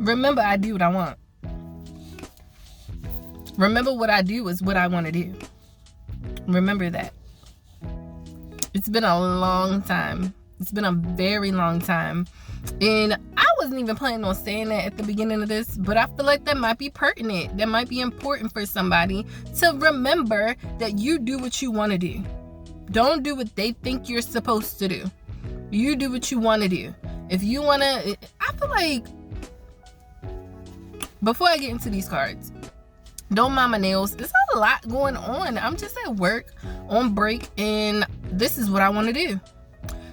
Remember, I do what I want. Remember, what I do is what I want to do. Remember that. It's been a long time. It's been a very long time. And I wasn't even planning on saying that at the beginning of this, but I feel like that might be pertinent. That might be important for somebody to remember that you do what you want to do. Don't do what they think you're supposed to do. You do what you want to do. If you want to, I feel like, before I get into these cards, don't mind my nails. There's a lot going on. I'm just at work on break, and this is what I want to do.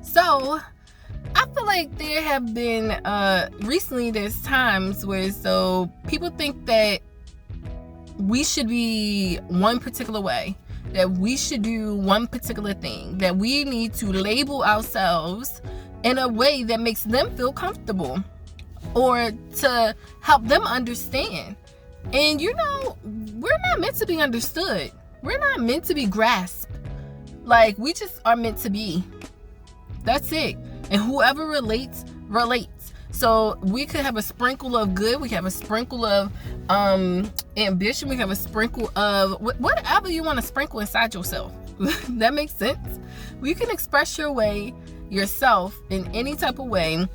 So I feel like there have been recently, there's times where people think that we should be one particular way, that we should do one particular thing, that we need to label ourselves in a way that makes them feel comfortable or to help them understand. And we're not meant to be understood. We're not meant to be grasped. Like, we just are meant to be. That's it. And whoever relates. So we could have a sprinkle of good. We have a sprinkle of ambition. We have a sprinkle of whatever you want to sprinkle inside yourself. That makes sense. You can express yourself in any type of way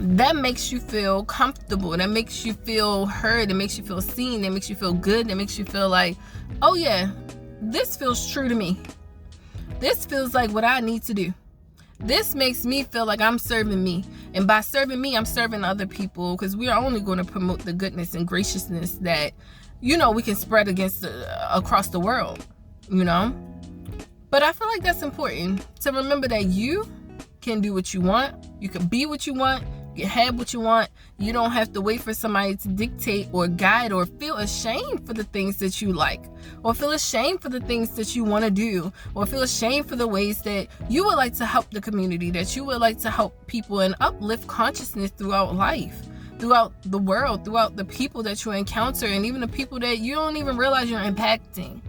that makes you feel comfortable, that makes you feel heard, that makes you feel seen, that makes you feel good, that makes you feel like, oh yeah, this feels true to me. This feels like what I need to do. This makes me feel like I'm serving me. And by serving me, I'm serving other people, because we are only going to promote the goodness and graciousness that, we can spread across the world, But I feel like that's important to remember that you can do what you want. You can be what you want. You have what you want. You don't have to wait for somebody to dictate or guide or feel ashamed for the things that you like, or feel ashamed for the things that you want to do, or feel ashamed for the ways that you would like to help the community, that you would like to help people and uplift consciousness throughout life, throughout the world, throughout the people that you encounter, and even the people that you don't even realize you're impacting.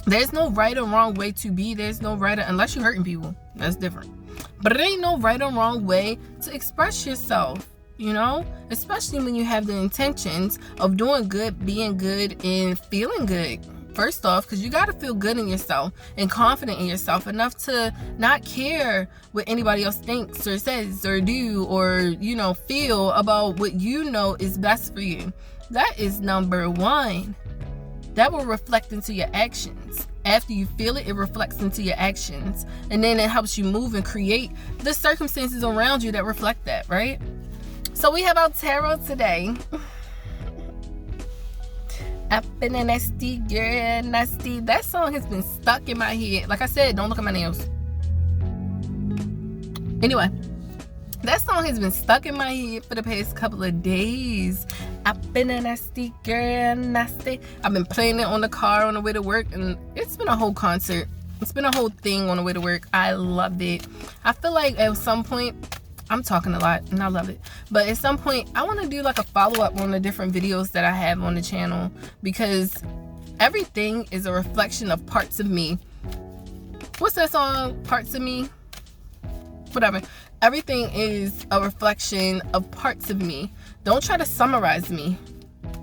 There's no right or wrong way to be. There's no right unless you're hurting people. That's different. But it ain't no right or wrong way to express yourself, especially when you have the intentions of doing good, being good, and feeling good. First off, because you got to feel good in yourself and confident in yourself enough to not care what anybody else thinks or says or do or, feel about what is best for you. That is number one. That will reflect into your actions. After you feel it, it reflects into your actions. And then it helps you move and create the circumstances around you that reflect that, right? So we have our tarot today. Up in a nasty girl, nasty. That song has been stuck in my head. Like I said, don't look at my nails. Anyway, that song has been stuck in my head for the past couple of days. I've been a nasty girl, nasty. I've been playing it on the car on the way to work, and it's been a whole concert. It's been a whole thing on the way to work. I love it. I feel like at some point, I'm talking a lot, and I love it. But at some point, I want to do like a follow-up on the different videos that I have on the channel, because everything is a reflection of parts of me. What's that song? Parts of me? Whatever. Everything is a reflection of parts of me. Don't try to summarize me.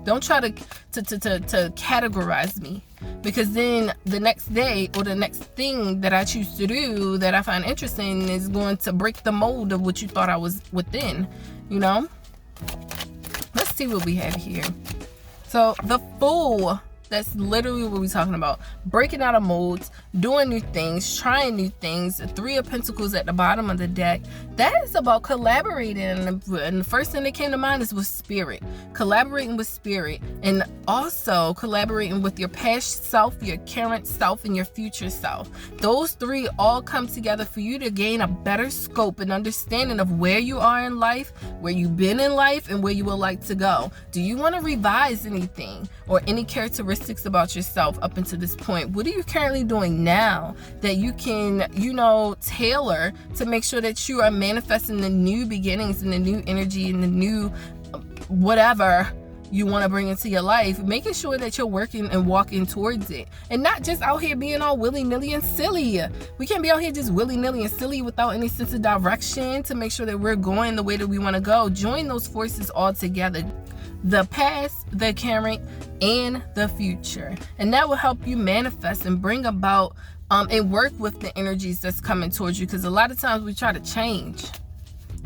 Don't try to categorize me, because then the next day or the next thing that I choose to do that I find interesting is going to break the mold of what you thought I was within, Let's see what we have here. So the Fool, that's literally what we're talking about. Breaking out of molds, doing new things, trying new things. 3 of Pentacles at the bottom of the deck. That is about collaborating. And the first thing that came to mind is with spirit. Collaborating with spirit. And also collaborating with your past self, your current self, and your future self. Those 3 all come together for you to gain a better scope and understanding of where you are in life, where you've been in life, and where you would like to go. Do you want to revise anything or any characteristics about yourself up until this point? What are you currently doing now that you can, tailor to make sure that you are manifesting the new beginnings and the new energy and the new whatever you want to bring into your life, making sure that you're working and walking towards it, and not just out here being all willy-nilly and silly. We can't be out here just willy-nilly and silly without any sense of direction to make sure that we're going the way that we want to go. Join those forces all together, the past, the current, and the future, and that will help you manifest and bring about and work with the energies that's coming towards you, because a lot of times we try to change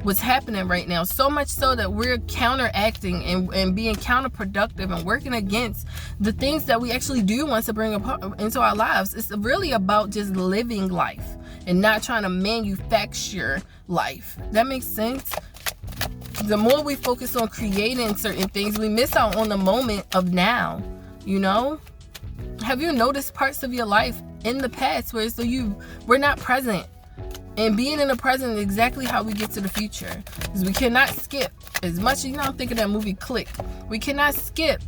what's happening right now, so much so that we're counteracting and being counterproductive and working against the things that we actually do want to bring into our lives. It's really about just living life and not trying to manufacture life. That makes sense? The more we focus on creating certain things, we miss out on the moment of now, you know? Have you noticed parts of your life in the past where we're not present? And being in the present is exactly how we get to the future. Because we cannot skip. As much as, I'm thinking that movie Click. We cannot skip,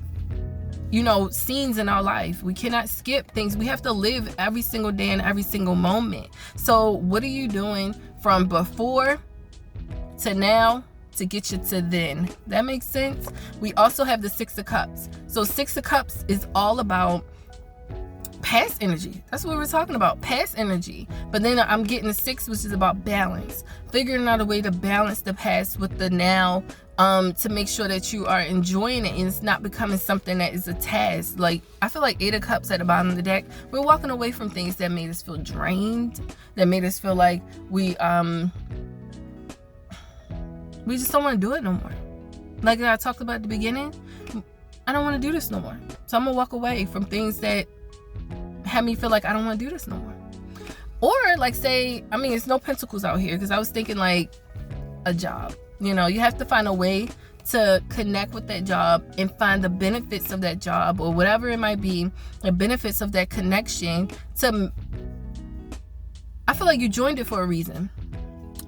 scenes in our life. We cannot skip things. We have to live every single day and every single moment. So what are you doing from before to now to get you to then? That makes sense? We also have the Six of Cups. So Six of Cups is all about past energy. That's what we're talking about, past energy. But then I'm getting the 6, which is about balance, figuring out a way to balance the past with the now, to make sure that you are enjoying it and it's not becoming something that is a task. Like, I feel like 8 of Cups at the bottom of the deck, we're walking away from things that made us feel drained, that made us feel like we just don't want to do it no more. Like I talked about at the beginning, I don't want to do this no more. So I'm gonna walk away from things that have me feel like I don't want to do this no more. Or like, say, it's no pentacles out here, because I was thinking like a job. You have to find a way to connect with that job and find the benefits of that job, or whatever it might be, the benefits of that connection. I feel like you joined it for a reason.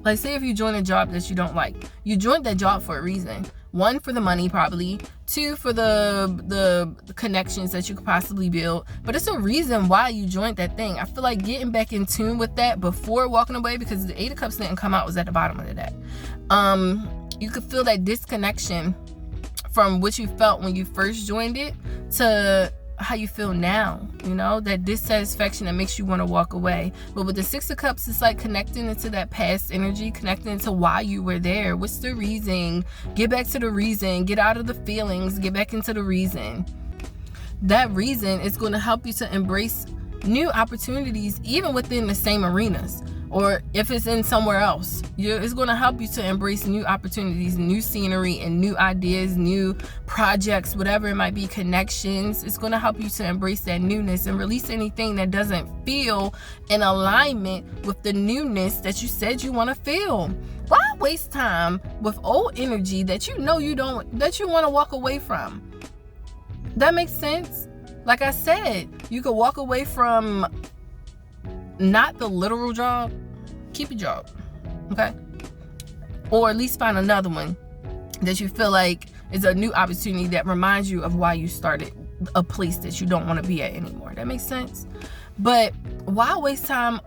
Like, say if you join a job that you don't like, you joined that job for a reason. 1, for the money, probably. 2, for the connections that you could possibly build. But it's a reason why you joined that thing. I feel like getting back in tune with that before walking away, because the 8 of Cups didn't come out, was at the bottom of the deck. You could feel that disconnection from what you felt when you first joined it to how you feel now, that dissatisfaction that makes you want to walk away. But with the 6 of Cups, it's like connecting into that past energy, connecting into why you were there. What's the reason? Get back to the reason. Get out of the feelings. Get back into the reason. That reason is going to help you to embrace new opportunities, even within the same arenas. Or if it's in somewhere else, it's going to help you to embrace new opportunities, new scenery, and new ideas, new projects, whatever it might be, connections. It's going to help you to embrace that newness and release anything that doesn't feel in alignment with the newness that you said you want to feel. Why waste time with old energy that you want to walk away from? That makes sense? Like I said, you could walk away from not the literal job. Keep your job, okay? Or at least find another one that you feel like is a new opportunity that reminds you of why you started a place that you don't want to be at anymore. That makes sense? But why waste time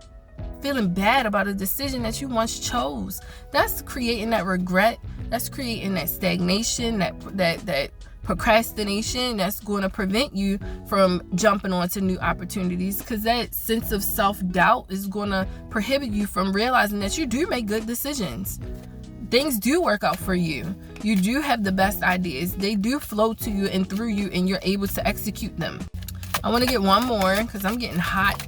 feeling bad about a decision that you once chose? That's creating that regret. That's creating that stagnation, that procrastination that's going to prevent you from jumping onto new opportunities, because that sense of self-doubt is going to prohibit you from realizing that you do make good decisions. Things do work out for you. You do have the best ideas. They do flow to you and through you, and you're able to execute them. I want to get one more because I'm getting hot.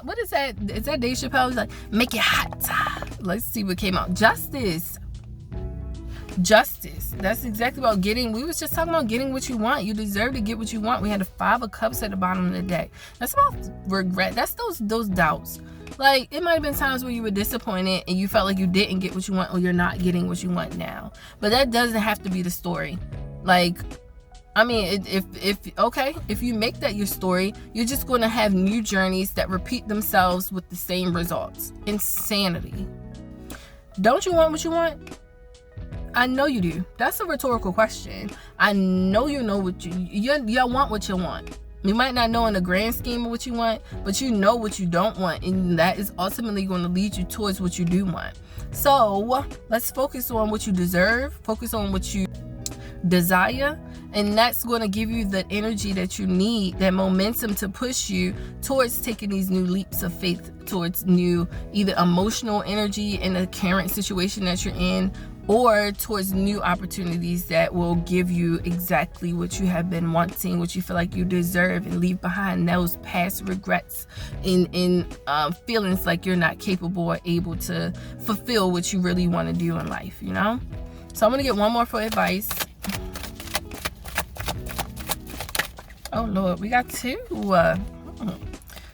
What is that? Is that Dave Chappelle? He's like, make it hot. Let's see what came out. Justice. That's exactly about we was just talking about getting what you want. You deserve to get what you want. We had the 5 of Cups at the bottom of the deck. That's about regret. That's those doubts. Like, it might have been times where you were disappointed and you felt like you didn't get what you want, or you're not getting what you want now. But that doesn't have to be the story. Like, if you make that your story, you're just going to have new journeys that repeat themselves with the same results. Insanity. Don't you want what you want? I know you do. That's a rhetorical question. I know you know what you want what you want. You might not know in the grand scheme of what you want, but you know what you don't want, and that is ultimately going to lead you towards what you do want. So let's focus on what you deserve. Focus on what you desire, and that's going to give you the energy that you need, that momentum to push you towards taking these new leaps of faith, towards new either emotional energy in the current situation that you're in, or towards new opportunities that will give you exactly what you have been wanting, what you feel like you deserve, and leave behind those past regrets in feelings like you're not capable or able to fulfill what you really want to do in life, you know? So I'm going to get one more for advice. Oh, Lord, we got two.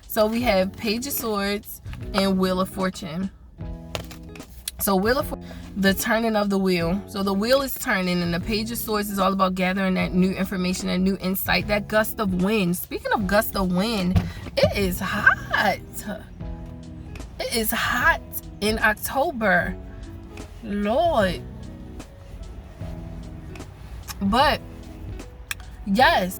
So we have Page of Swords and Wheel of Fortune. So Wheel of the turning of the wheel. So the wheel is turning, and the Page of Swords is all about gathering that new information, that new insight, that gust of wind. Speaking of gust of wind, it is hot. It is hot in October. Lord. But, yes.